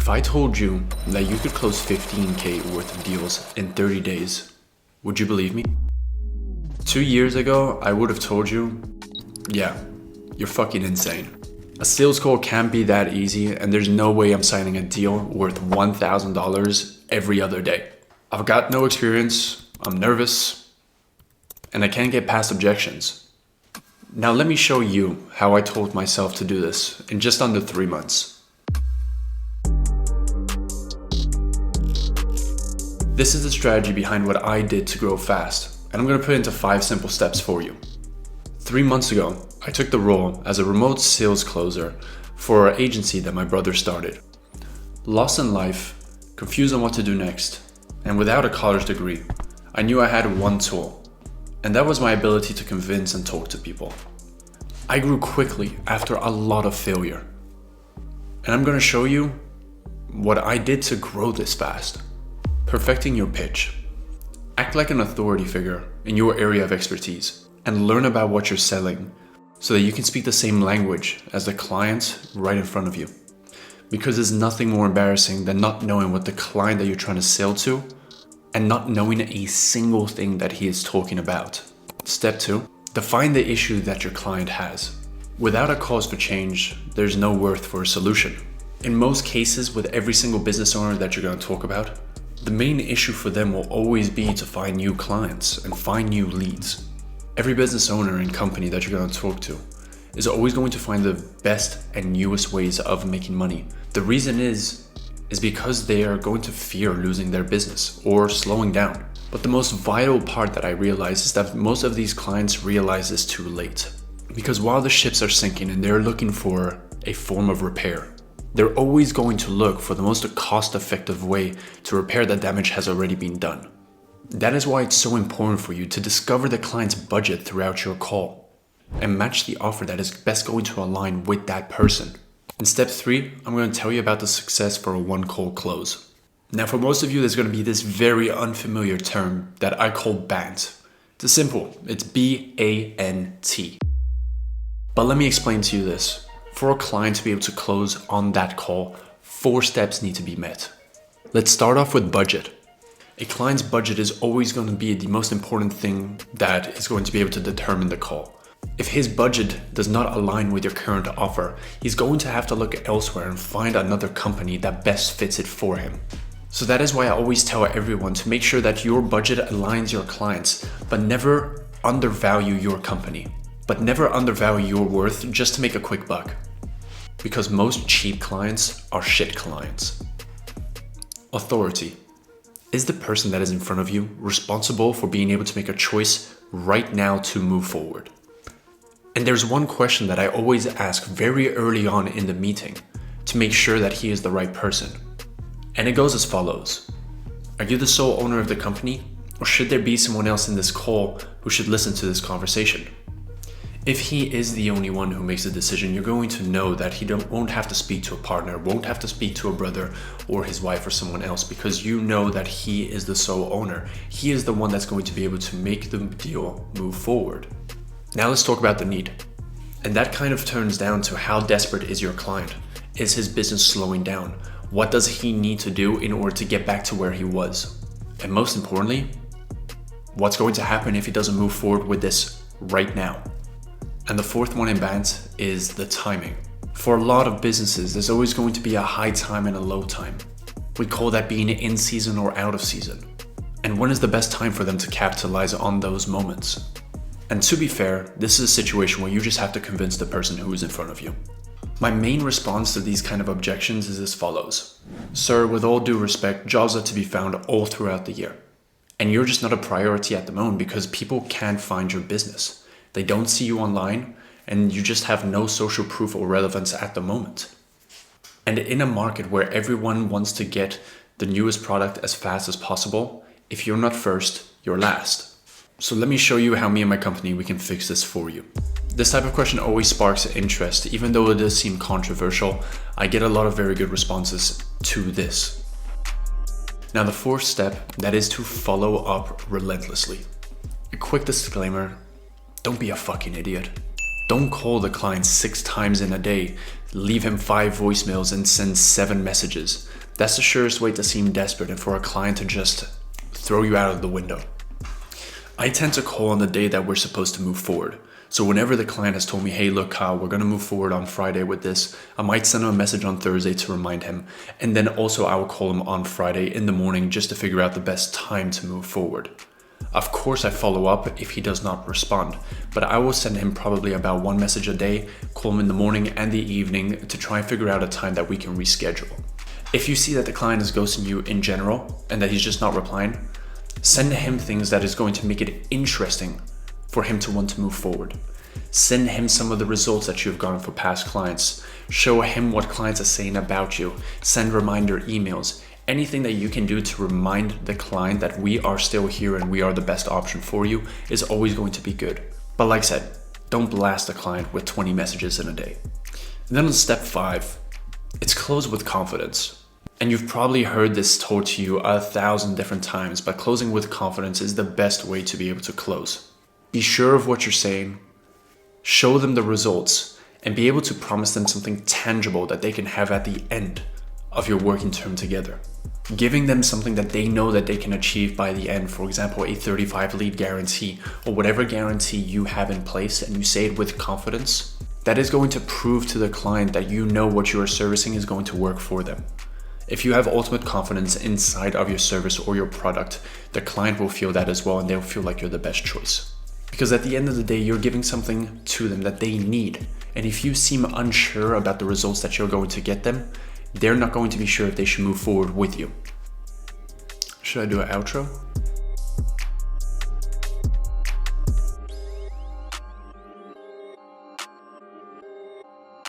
If I told you that you could close 15K worth of deals in 30 days, would you believe me? 2 years ago, I would have told you, yeah, you're fucking insane. A sales call can't be that easy, and there's no way I'm signing a deal worth $1,000 every other day. I've got no experience, I'm nervous, and I can't get past objections. Now let me show you how I told myself to do this in just under 3 months. This is the strategy behind what I did to grow fast, and I'm going to put it into 5 simple steps for you. 3 months ago, I took the role as a remote sales closer for an agency that my brother started. Lost in life, confused on what to do next, and without a college degree, I knew I had one tool, and that was my ability to convince and talk to people. I grew quickly after a lot of failure, and I'm going to show you what I did to grow this fast. Perfecting your pitch. Act like an authority figure in your area of expertise and learn about what you're selling so that you can speak the same language as the client right in front of you. Because there's nothing more embarrassing than not knowing what the client that you're trying to sell to and not knowing a single thing that he is talking about. Step 2, define the issue that your client has. Without a cause for change, there's no worth for a solution. In most cases, with every single business owner that you're going to talk about, the main issue for them will always be to find new clients and find new leads. Every business owner and company that you're going to talk to is always going to find the best and newest ways of making money. The reason is because they are going to fear losing their business or slowing down. But the most vital part that I realize is that most of these clients realize this too late. Because while the ships are sinking and they're looking for a form of repair, they're always going to look for the most cost-effective way to repair the damage has already been done. That is why it's so important for you to discover the client's budget throughout your call and match the offer that is best going to align with that person. In step 3, I'm going to tell you about the success for a one-call close. Now for most of you, there's going to be this very unfamiliar term that I call BANT. It's simple, it's B-A-N-T. But let me explain to you this. For a client to be able to close on that call, 4 steps need to be met. Let's start off with budget. A client's budget is always going to be the most important thing that is going to be able to determine the call. If his budget does not align with your current offer, he's going to have to look elsewhere and find another company that best fits it for him. So that is why I always tell everyone to make sure that your budget aligns your clients, but never undervalue your company. But never undervalue your worth just to make a quick buck. Because most cheap clients are shit clients. Authority. Is the person that is in front of you responsible for being able to make a choice right now to move forward? And there's one question that I always ask very early on in the meeting to make sure that he is the right person. And it goes as follows. Are you the sole owner of the company? Or should there be someone else in this call who should listen to this conversation? If he is the only one who makes the decision, you're going to know that he won't have to speak to a partner, won't have to speak to a brother or his wife or someone else, because you know that he is the sole owner. He is the one that's going to be able to make the deal move forward. Now let's talk about the need. And that kind of turns down to how desperate is your client? Is his business slowing down? What does he need to do in order to get back to where he was? And most importantly, what's going to happen if he doesn't move forward with this right now? And the 4th one in BANT is the timing. For a lot of businesses, there's always going to be a high time and a low time. We call that being in season or out of season. And when is the best time for them to capitalize on those moments? And to be fair, this is a situation where you just have to convince the person who is in front of you. My main response to these kind of objections is as follows. Sir, with all due respect, jobs are to be found all throughout the year. And you're just not a priority at the moment because people can't find your business. They don't see you online, and you just have no social proof or relevance at the moment. And in a market where everyone wants to get the newest product as fast as possible, if you're not first, you're last. So let me show you how me and my company, we can fix this for you. This type of question always sparks interest. Even though it does seem controversial, I get a lot of very good responses to this. Now the 4th step, that is to follow up relentlessly. A quick disclaimer. Don't be a fucking idiot. Don't call the client 6 times in a day, leave him 5 voicemails and send 7 messages. That's the surest way to seem desperate and for a client to just throw you out of the window. I tend to call on the day that we're supposed to move forward. So whenever the client has told me, hey, look, Kyle, we're going to move forward on Friday with this, I might send him a message on Thursday to remind him. And then also I will call him on Friday in the morning just to figure out the best time to move forward. Of course, I follow up if he does not respond, but I will send him probably about 1 message a day, call him in the morning and the evening to try and figure out a time that we can reschedule. If you see that the client is ghosting you in general and that he's just not replying, send him things that is going to make it interesting for him to want to move forward. Send him some of the results that you've gotten for past clients. Show him what clients are saying about you. Send reminder emails. Anything that you can do to remind the client that we are still here and we are the best option for you is always going to be good. But like I said, don't blast the client with 20 messages in a day. And then on step 5, it's close with confidence. And you've probably heard this told to you 1,000 different times, but closing with confidence is the best way to be able to close. Be sure of what you're saying, show them the results, and be able to promise them something tangible that they can have at the end of your working term together. Giving them something that they know that they can achieve by the end, for example, a 35 lead guarantee or whatever guarantee you have in place, and you say it with confidence, that is going to prove to the client that you know what you are servicing is going to work for them. If you have ultimate confidence inside of your service or your product, the client will feel that as well, and they'll feel like you're the best choice. Because at the end of the day, you're giving something to them that they need. And if you seem unsure about the results that you're going to get them, they're not going to be sure if they should move forward with you. Should I do an outro?